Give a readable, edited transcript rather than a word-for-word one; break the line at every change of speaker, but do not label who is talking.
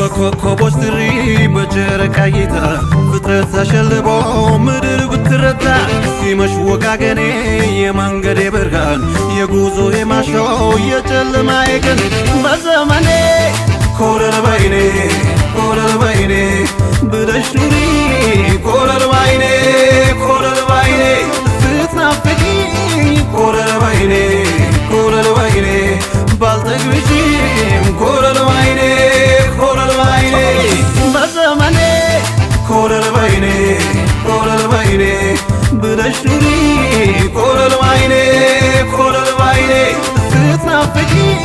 በኮከቦች ትሪ በጨረቃ እይታ ፍጥረት ተሸልቦ ምድር ብትረታ ሲመሽ ወጋገኔ የመንገዴ ብርሃን የጉዞዬ ማሻው የጨለማዬ ቀን በዘመኔ ኮለል ባይኔ ብለሽ ኑሪ ኮለል ባይኔ ስትናፍቂኝ ኮለል ባይኔ ባልጠግብሽም ኮለል ባይኔ በዘመኔ ኮለል ባይኔ ብለሽ ኑሪ ኮለል ባይኔ ስትናፍቂኝ